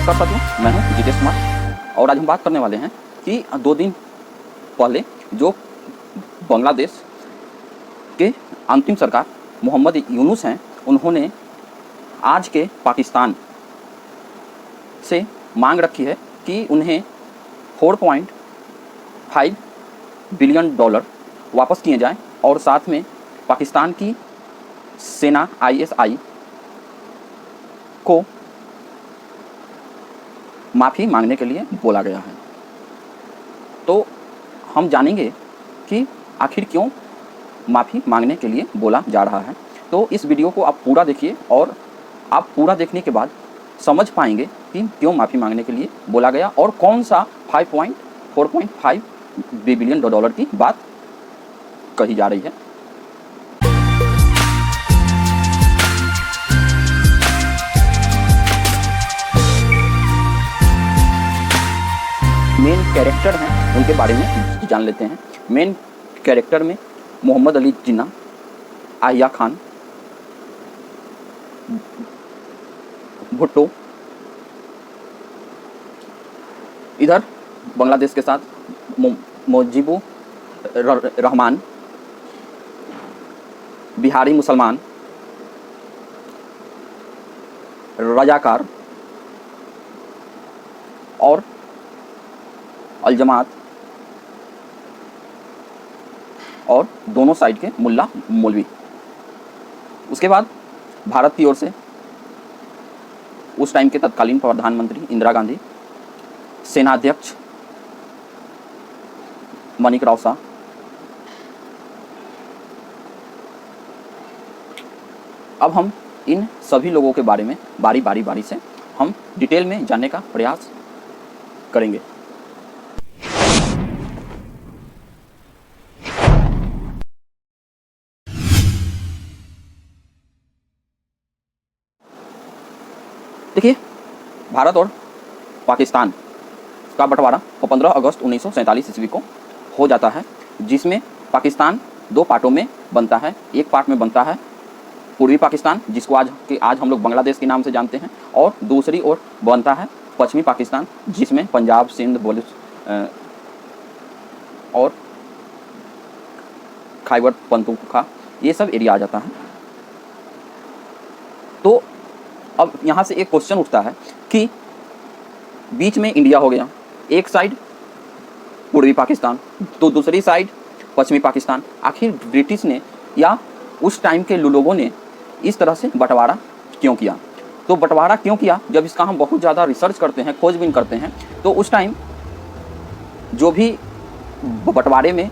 नमस्कार साथियों, मैं हूं जितेश कुमार और आज हम बात करने वाले हैं कि 2 दिन पहले जो बांग्लादेश के अंतिम सरकार मोहम्मद यूनुस हैं, उन्होंने आज के पाकिस्तान से मांग रखी है कि उन्हें $4.5 बिलियन वापस किए जाएं और साथ में पाकिस्तान की सेना ISI को माफ़ी मांगने के लिए बोला गया है। तो हम जानेंगे कि आखिर क्यों माफ़ी मांगने के लिए बोला जा रहा है। तो इस वीडियो को आप पूरा देखिए और आप पूरा देखने के बाद समझ पाएंगे कि क्यों माफ़ी मांगने के लिए बोला गया और कौन सा $4.5 बिलियन की बात कही जा रही है। मेन कैरेक्टर हैं, उनके बारे में जान लेते हैं। मेन कैरेक्टर में मोहम्मद अली जिन्ना, आहिया खान, भुट्टो, इधर बांग्लादेश के साथ मुजीबुर रहमान, बिहारी मुसलमान, रजाकार और अल-जमात और दोनों साइड के मुल्ला मौलवी। उसके बाद भारत की ओर से उस टाइम के तत्कालीन प्रधानमंत्री इंदिरा गांधी, सेनाध्यक्ष माणिकराव शाह, अब हम इन सभी लोगों के बारे में बारी से हम डिटेल में जानने का प्रयास करेंगे। देखिए, भारत और पाकिस्तान का बंटवारा 15 अगस्त 1947 ईस्वी को हो जाता है, जिसमें पाकिस्तान 2 पार्टों में बनता है। एक पार्ट में बनता है पूर्वी पाकिस्तान, जिसको आज हम लोग बांग्लादेश के नाम से जानते हैं, और दूसरी ओर बनता है पश्चिमी पाकिस्तान, जिसमें पंजाब, सिंध, बलूच और खैबर पख्तूनख्वा ये सब एरिया आ जाता है। तो अब यहाँ से एक क्वेश्चन उठता है कि बीच में इंडिया हो गया, एक साइड पूर्वी पाकिस्तान तो दूसरी साइड पश्चिमी पाकिस्तान। आखिर ब्रिटिश ने या उस टाइम के लोगों ने इस तरह से बंटवारा क्यों किया? तो बंटवारा क्यों किया, जब इसका हम बहुत ज़्यादा रिसर्च करते हैं, खोजबीन करते हैं, तो उस टाइम जो भी बंटवारे में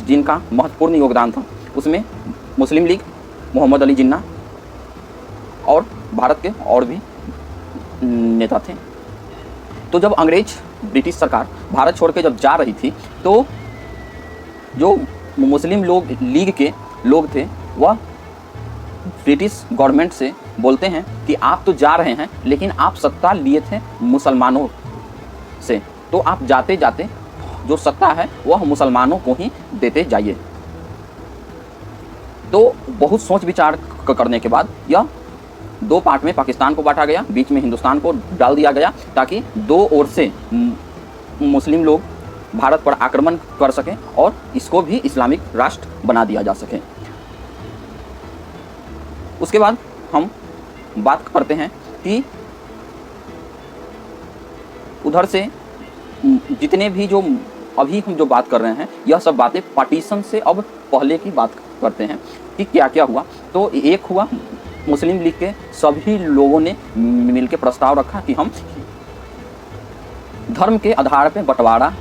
जिनका महत्वपूर्ण योगदान था, उसमें मुस्लिम लीग, मोहम्मद अली जिन्ना और भारत के और भी नेता थे। तो जब अंग्रेज ब्रिटिश सरकार भारत छोड़ के जब जा रही थी, तो जो मुस्लिम लीग के लोग थे वह ब्रिटिश गवर्नमेंट से बोलते हैं कि आप तो जा रहे हैं, लेकिन आप सत्ता लिए थे मुसलमानों से, तो आप जाते जाते जो सत्ता है वह मुसलमानों को ही देते जाइए। तो बहुत सोच विचार करने के बाद यह 2 पार्ट में पाकिस्तान को बांटा गया, बीच में हिंदुस्तान को डाल दिया गया, ताकि 2 ओर से मुस्लिम लोग भारत पर आक्रमण कर सकें और इसको भी इस्लामिक राष्ट्र बना दिया जा सके। उसके बाद हम बात करते हैं कि उधर से जितने भी जो अभी हम जो बात कर रहे हैं, यह सब बातें पार्टीशन से अब पहले की बात करते हैं कि क्या क्या हुआ। तो एक हुआ, मुस्लिम लीग के सभी लोगों ने मिलकर प्रस्ताव रखा कि हम धर्म के आधार पर बंटवारा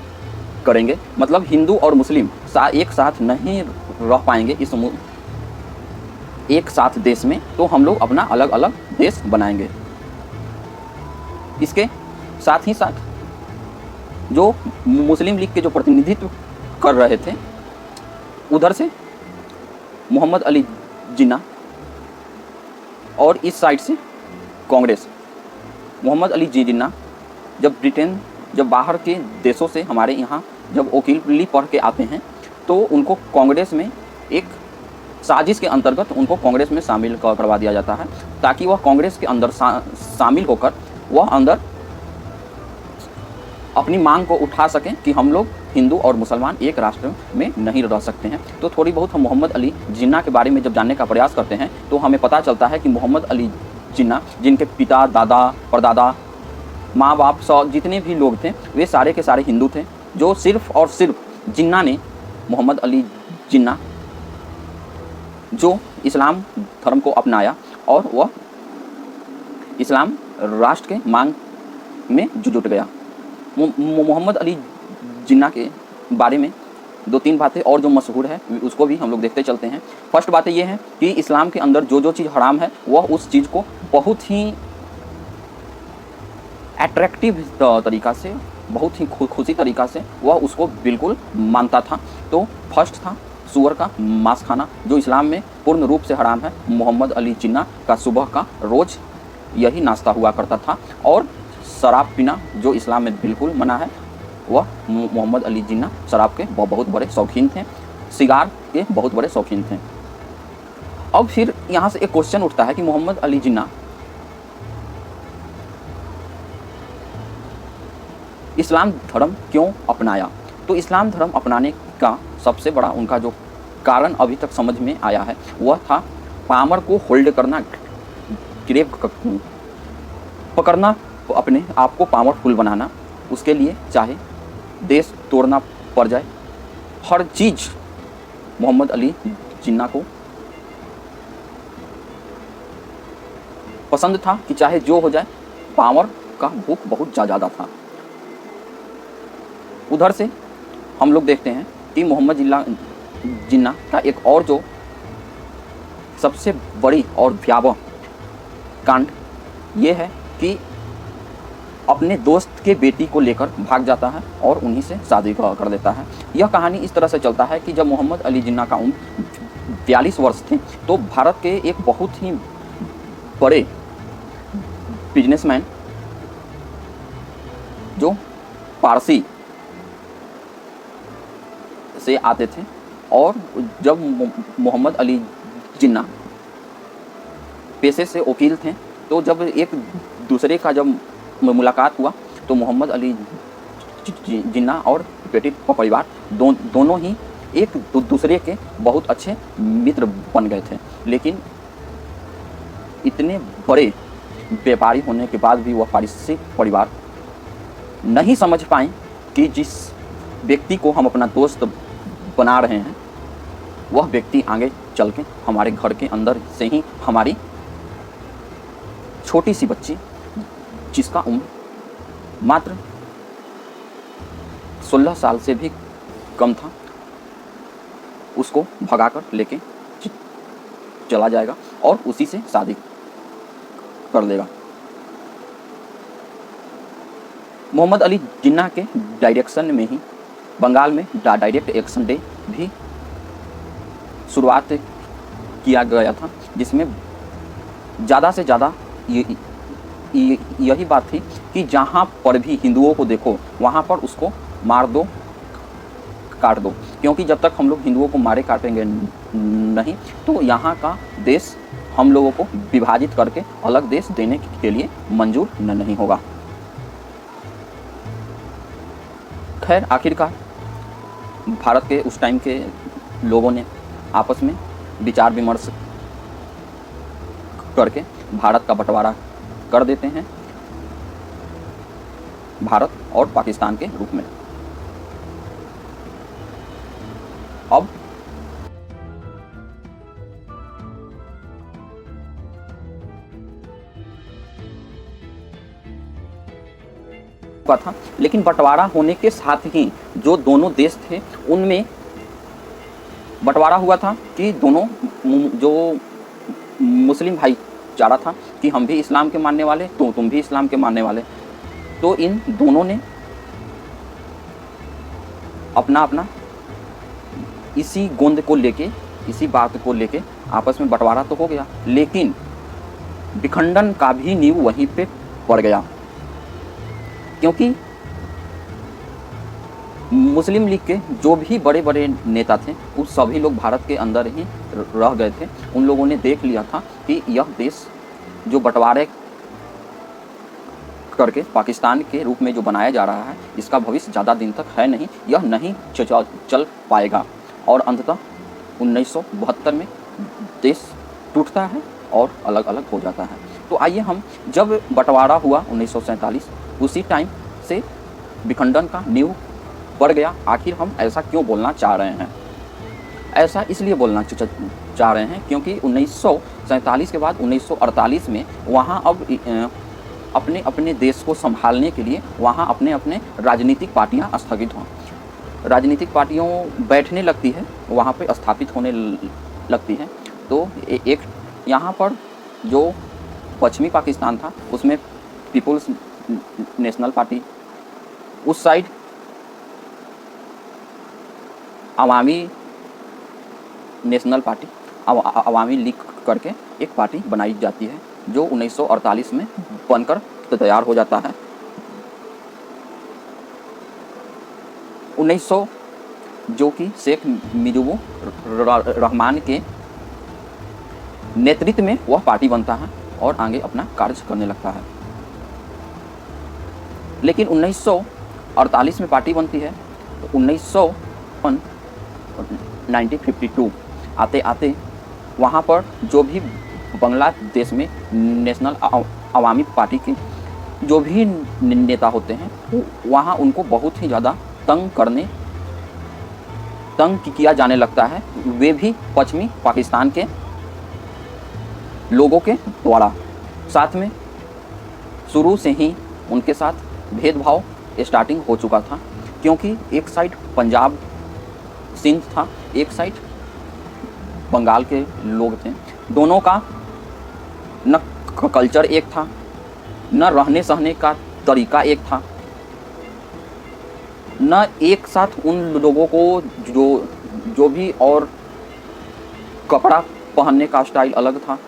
करेंगे, मतलब हिंदू और मुस्लिम एक साथ नहीं रह पाएंगे इस एक साथ देश में, तो हम लोग अपना अलग अलग देश बनाएंगे। इसके साथ ही साथ जो मुस्लिम लीग के जो प्रतिनिधित्व कर रहे थे, उधर से मोहम्मद अली जिन्ना और इस साइड से कांग्रेस। मोहम्मद अली जिन्ना जब बाहर के देशों से हमारे यहाँ जब वकीली पढ़ के आते हैं, तो उनको कांग्रेस में एक साजिश के अंतर्गत उनको कांग्रेस में शामिल करवा दिया जाता है, ताकि वह कांग्रेस के अंदर शामिल होकर वह अंदर अपनी मांग को उठा सकें कि हम लोग हिंदू और मुसलमान एक राष्ट्र में नहीं रह सकते हैं। तो थोड़ी बहुत हम मोहम्मद अली जिन्ना के बारे में जब जानने का प्रयास करते हैं तो हमें पता चलता है कि मोहम्मद अली जिन्ना, जिनके पिता, दादा, परदादा, माँ बाप सब जितने भी लोग थे वे सारे के सारे हिंदू थे। जो सिर्फ और सिर्फ जिन्ना ने, मोहम्मद अली जिन्ना, जो इस्लाम धर्म को अपनाया और वह इस्लाम राष्ट्र के मांग में जुट गया। मोहम्मद अली जिन्ना के बारे में 2-3 बातें और जो मशहूर है उसको भी हम लोग देखते चलते हैं। फर्स्ट बातें ये हैं कि इस्लाम के अंदर जो जो चीज़ हराम है वह उस चीज़ को बहुत ही अट्रैक्टिव तरीक़ा से, बहुत ही खुशी तरीक़ा से वह उसको बिल्कुल मानता था। तो फर्स्ट था सूअर का मांस खाना, जो इस्लाम में पूर्ण रूप से हराम है। मोहम्मद अली जिन्ना का सुबह का रोज़ यही नाश्ता हुआ करता था। और शराब पीना जो इस्लाम में बिल्कुल मना है, वह मोहम्मद अली जिन्ना शराब के बहुत बड़े शौकीन थे, सिगार के बहुत बड़े शौकीन थे। अब फिर यहाँ से एक क्वेश्चन उठता है कि मोहम्मद अली जिन्ना इस्लाम धर्म क्यों अपनाया। तो इस्लाम धर्म अपनाने का सबसे बड़ा उनका जो कारण अभी तक समझ में आया है वह था पावर को होल्ड करना, ग्रेप पकड़ना, अपने आप को पावरफुल बनाना। उसके लिए चाहे देश तोड़ना पड़ जाए, हर चीज़ मोहम्मद अली जिन्ना को पसंद था कि चाहे जो हो जाए, पावर का भूख बहुत ज़्यादा था। उधर से हम लोग देखते हैं कि मोहम्मद जिन्ना का एक और जो सबसे बड़ी और भयावह कांड ये है कि अपने दोस्त के बेटी को लेकर भाग जाता है और उन्हीं से शादी कर देता है। यह कहानी इस तरह से चलता है कि जब मोहम्मद अली जिन्ना का उम्र 42 वर्ष थे तो भारत के एक बहुत ही बड़े बिजनेसमैन जो पारसी से आते थे, और जब मोहम्मद अली जिन्ना पेशे से वकील थे तो जब एक दूसरे का जब मुलाकात हुआ तो मोहम्मद अली जिन्ना और बेटी का परिवार दोनों ही एक दूसरे के बहुत अच्छे मित्र बन गए थे। लेकिन इतने बड़े व्यापारी होने के बाद भी वह पारसी परिवार नहीं समझ पाए कि जिस व्यक्ति को हम अपना दोस्त बना रहे हैं वह व्यक्ति आगे चल के हमारे घर के अंदर से ही हमारी छोटी सी बच्ची जिसका उम्र मात्र 16 साल से भी कम था उसको भगाकर लेके चला जाएगा और उसी से शादी कर लेगा। मोहम्मद अली जिन्ना के डायरेक्शन में ही बंगाल में डायरेक्ट एक्शन डे भी शुरुआत किया गया था, जिसमें ज़्यादा से ज़्यादा यही बात थी कि जहाँ पर भी हिंदुओं को देखो वहाँ पर उसको मार दो, काट दो, क्योंकि जब तक हम लोग हिंदुओं को मारे काटेंगे नहीं तो यहाँ का देश हम लोगों को विभाजित करके अलग देश देने के लिए मंजूर नहीं होगा। खैर आखिरकार भारत के उस टाइम के लोगों ने आपस में विचार विमर्श करके भारत का बंटवारा कर देते हैं भारत और पाकिस्तान के रूप में। अब था, लेकिन बंटवारा होने के साथ ही जो दोनों देश थे उनमें बंटवारा हुआ था कि दोनों जो मुस्लिम भाईचारा था कि हम भी इस्लाम के मानने वाले तो तुम भी इस्लाम के मानने वाले, तो इन दोनों ने अपना अपना इसी गोंद को लेके, इसी बात को लेके आपस में बंटवारा तो हो गया, लेकिन विखंडन का भी नींव वहीं पे पड़ गया, क्योंकि मुस्लिम लीग के जो भी बड़े बड़े नेता थे वो सभी लोग भारत के अंदर ही रह गए थे। उन लोगों ने देख लिया था कि यह देश जो बंटवारे करके पाकिस्तान के रूप में जो बनाया जा रहा है, इसका भविष्य ज़्यादा दिन तक है नहीं, यह नहीं चल पाएगा और अंततः 1972 में देश टूटता है और अलग अलग हो जाता है। तो आइए हम, जब बंटवारा हुआ 1947, उसी टाइम से विखंडन का नींव पड़ गया। आखिर हम ऐसा क्यों बोलना चाह रहे हैं? ऐसा इसलिए बोलना चाह रहे हैं क्योंकि 1947 के बाद 1948 में वहाँ अब अपने अपने देश को संभालने के लिए वहाँ अपने अपने राजनीतिक पार्टियाँ स्थगित हों, राजनीतिक पार्टियों बैठने लगती है, वहाँ पे स्थापित होने लगती है। तो एक यहाँ पर जो पश्चिमी पाकिस्तान था उसमें पीपुल्स नेशनल पार्टी, उस साइड अवामी नेशनल पार्टी, अवामी लीग करके एक पार्टी बनाई जाती है जो 1948 में बनकर तैयार हो जाता है। 1900 जो कि शेख मुजीबुर रहमान के नेतृत्व में वह पार्टी बनता है और आगे अपना कार्य करने लगता है। लेकिन 1948 में पार्टी बनती है तो 1952 आते आते वहाँ पर जो भी बांग्लादेश में नेशनल अवामी पार्टी के जो भी नेता होते हैं, वहाँ उनको बहुत ही ज़्यादा तंग किया जाने लगता है, वे भी पश्चिमी पाकिस्तान के लोगों के द्वारा। साथ में शुरू से ही उनके साथ भेदभाव स्टार्टिंग हो चुका था, क्योंकि एक साइड पंजाब सिंध था, एक साइड बंगाल के लोग थे। दोनों का न कल्चर एक था, न रहने सहने का तरीका एक था, न एक साथ उन लोगों को जो भी और कपड़ा पहनने का स्टाइल अलग था।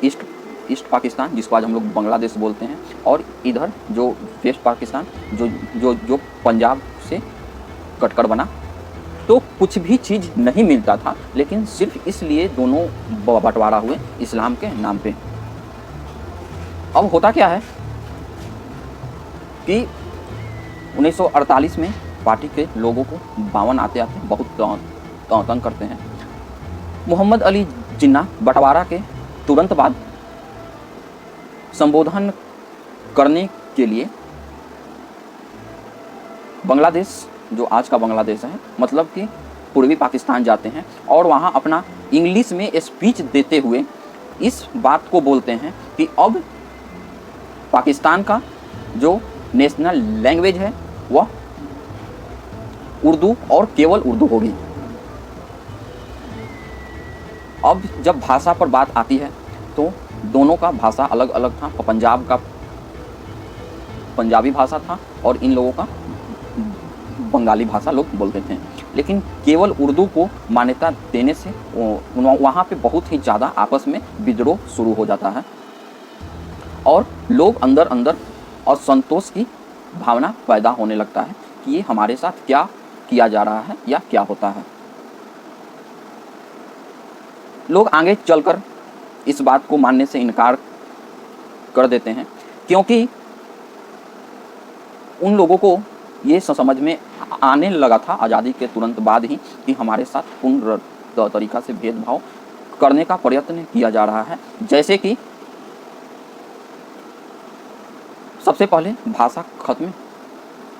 ईस्ट पाकिस्तान, जिसको आज हम लोग बांग्लादेश बोलते हैं, और इधर जो वेस्ट पाकिस्तान जो पंजाब से कटकर बना। तो कुछ भी चीज़ नहीं मिलता था, लेकिन सिर्फ इसलिए दोनों बंटवारा हुए इस्लाम के नाम पे। अब होता क्या है कि 1948 में पार्टी के लोगों को 52 आते आते बहुत तंग करते हैं। मोहम्मद अली जिन्ना बंटवारा के तुरंत बाद संबोधन करने के लिए बांग्लादेश, जो आज का बांग्लादेश है, मतलब कि पूर्वी पाकिस्तान जाते हैं और वहाँ अपना इंग्लिश में स्पीच देते हुए इस बात को बोलते हैं कि अब पाकिस्तान का जो नेशनल लैंग्वेज है वह उर्दू और केवल उर्दू होगी। अब जब भाषा पर बात आती है तो दोनों का भाषा अलग अलग था। पंजाब का पंजाबी भाषा था और इन लोगों का बंगाली भाषा लोग बोलते थे। लेकिन केवल उर्दू को मान्यता देने से वहाँ पे बहुत ही ज़्यादा आपस में विद्रोह शुरू हो जाता है और लोग अंदर अंदर असंतोष की भावना पैदा होने लगता है कि ये हमारे साथ क्या किया जा रहा है या क्या होता है। लोग आगे चलकर इस बात को मानने से इनकार कर देते हैं, क्योंकि उन लोगों को ये समझ में आने लगा था आज़ादी के तुरंत बाद ही कि हमारे साथ पूर्ण तरीका से भेदभाव करने का प्रयत्न किया जा रहा है। जैसे कि सबसे पहले भाषा खत्म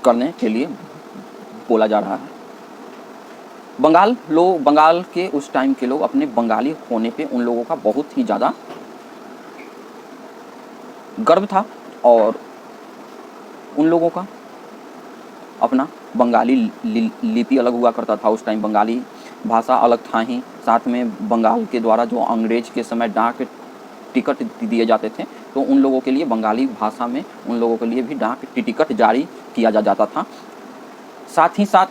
करने के लिए बोला जा रहा है। बंगाल के उस टाइम के लोग अपने बंगाली होने पे उन लोगों का बहुत ही ज़्यादा गर्व था और उन लोगों का अपना बंगाली लिपि अलग हुआ करता था। उस टाइम बंगाली भाषा अलग था ही, साथ में बंगाल के द्वारा जो अंग्रेज के समय डाक टिकट दिए जाते थे, तो उन लोगों के लिए बंगाली भाषा में उन लोगों के लिए भी डाक टिकट जारी किया जाता था। साथ ही साथ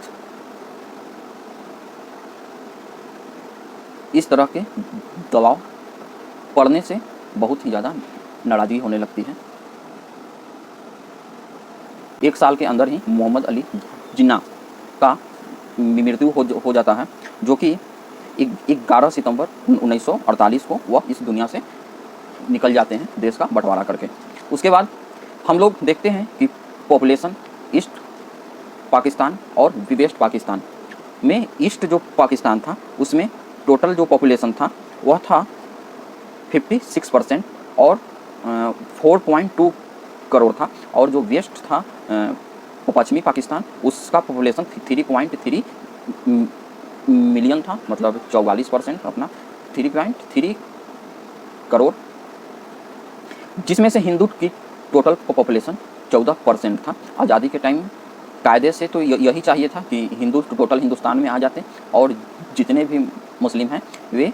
इस तरह के दबाव पड़ने से बहुत ही ज़्यादा नाराज़गी होने लगती है। एक साल के अंदर ही मोहम्मद अली जिन्ना का मृत्यु हो जाता है, जो कि 11 सितंबर 1948 को वह इस दुनिया से निकल जाते हैं देश का बंटवारा करके। उसके बाद हम लोग देखते हैं कि पॉपुलेशन ईस्ट पाकिस्तान और वेस्ट पाकिस्तान में, ईस्ट जो पाकिस्तान था उसमें टोटल जो पॉपुलेशन था वह था 56% और 4.2 करोड़ था, और जो वेस्ट था पश्चिमी पाकिस्तान उसका पॉपुलेशन 3.3 मिलियन था, मतलब 44% अपना 3.3 करोड़, जिसमें से हिंदू की टोटल पॉपुलेशन 14% था। आज़ादी के टाइम कायदे से तो यही चाहिए था कि हिंदू टोटल हिंदुस्तान में आ जाते और जितने भी मुस्लिम हैं वे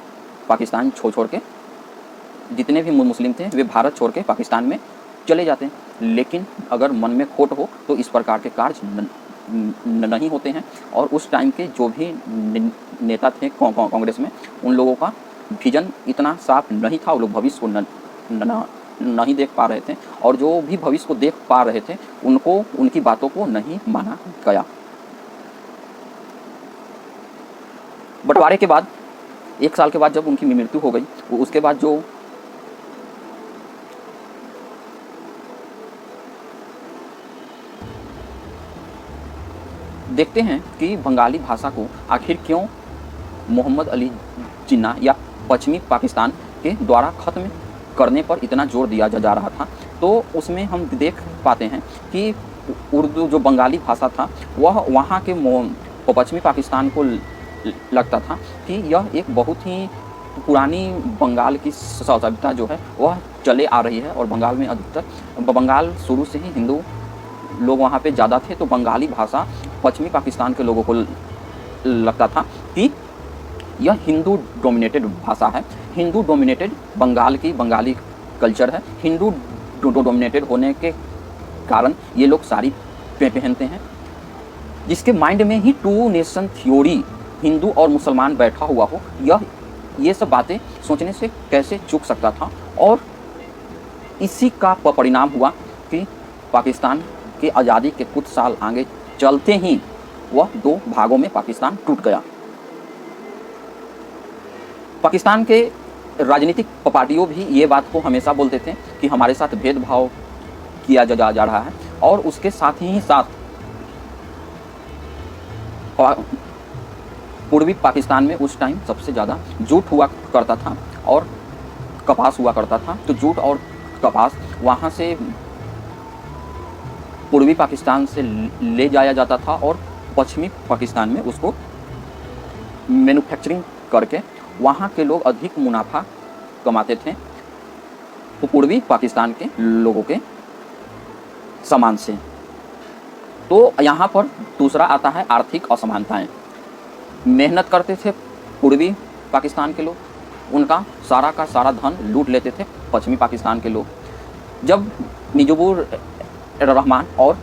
पाकिस्तान छोड़ के, जितने भी मुस्लिम थे वे भारत छोड़ के पाकिस्तान में चले जाते। लेकिन अगर मन में खोट हो तो इस प्रकार के कार्य नहीं होते हैं, और उस टाइम के जो भी नेता थे कांग्रेस में, उन लोगों का विजन इतना साफ नहीं था, वो लोग भविष्य को नहीं देख पा रहे थे, और जो भी भविष्य को देख पा रहे थे उनको उनकी बातों को नहीं माना गया। बंटवारे के बाद 1 साल के बाद जब उनकी मृत्यु हो गई, उसके बाद जो देखते हैं कि बंगाली भाषा को आखिर क्यों मोहम्मद अली जिन्ना या पश्चिमी पाकिस्तान के द्वारा ख़त्म करने पर इतना जोर दिया जा रहा था, तो उसमें हम देख पाते हैं कि उर्दू जो बंगाली भाषा था वह वहाँ के पश्चिमी पाकिस्तान को लगता था कि यह एक बहुत ही पुरानी बंगाल की सभ्यता जो है वह चले आ रही है, और बंगाल में अधिकतर बंगाल शुरू से ही हिंदू लोग वहाँ पे ज़्यादा थे, तो बंगाली भाषा पश्चिमी पाकिस्तान के लोगों को लगता था कि यह हिंदू डोमिनेटेड भाषा है, हिंदू डोमिनेटेड बंगाली कल्चर है, हिंदू डोमिनेटेड होने के कारण ये लोग साड़ी पहनते हैं, जिसके माइंड में ही 2 नेशन थ्योरी हिंदू और मुसलमान बैठा हुआ हो, ये सब बातें सोचने से कैसे चूक सकता था। और इसी का परिणाम हुआ कि पाकिस्तान की आज़ादी के कुछ साल आगे चलते ही वह 2 भागों में पाकिस्तान टूट गया। पाकिस्तान के राजनीतिक पार्टियों भी ये बात को हमेशा बोलते थे कि हमारे साथ भेदभाव किया जा रहा है, और उसके साथ ही साथ पूर्वी पाकिस्तान में उस टाइम सबसे ज़्यादा जूट हुआ करता था और कपास हुआ करता था, तो जूट और कपास वहाँ से पूर्वी पाकिस्तान से ले जाया जाता था और पश्चिमी पाकिस्तान में उसको मैन्युफैक्चरिंग करके वहाँ के लोग अधिक मुनाफा कमाते थे तो पूर्वी पाकिस्तान के लोगों के सामान से। तो यहाँ पर दूसरा आता है आर्थिक असमानताएं। मेहनत करते थे पूर्वी पाकिस्तान के लोग, उनका सारा का सारा धन लूट लेते थे पश्चिमी पाकिस्तान के लोग। जब मुजीबुर रहमान और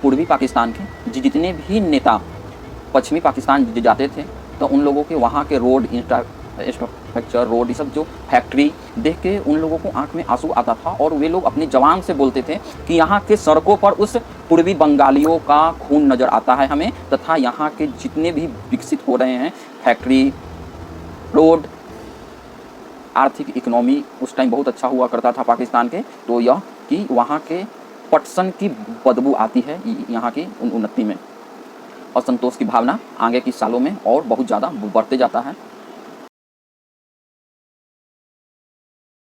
पूर्वी पाकिस्तान के जितने भी नेता पश्चिमी पाकिस्तान जाते थे तो उन लोगों के वहाँ के रोड इंफ्रास्ट्रक्चर, रोड, ये सब जो फैक्ट्री देख के उन लोगों को आंख में आंसू आता था, और वे लोग अपनी जवान से बोलते थे कि यहाँ के सड़कों पर उस पूर्वी बंगालियों का खून नज़र आता है हमें, तथा यहाँ के जितने भी विकसित हो रहे हैं फैक्ट्री, रोड, आर्थिक इकोनॉमी उस टाइम बहुत अच्छा हुआ करता था पाकिस्तान के, तो यह कि वहाँ के पटसन की बदबू आती है यहाँ की उन्नति में। असंतोष की भावना आगे की सालों में और बहुत ज़्यादा बढ़ते जाता है।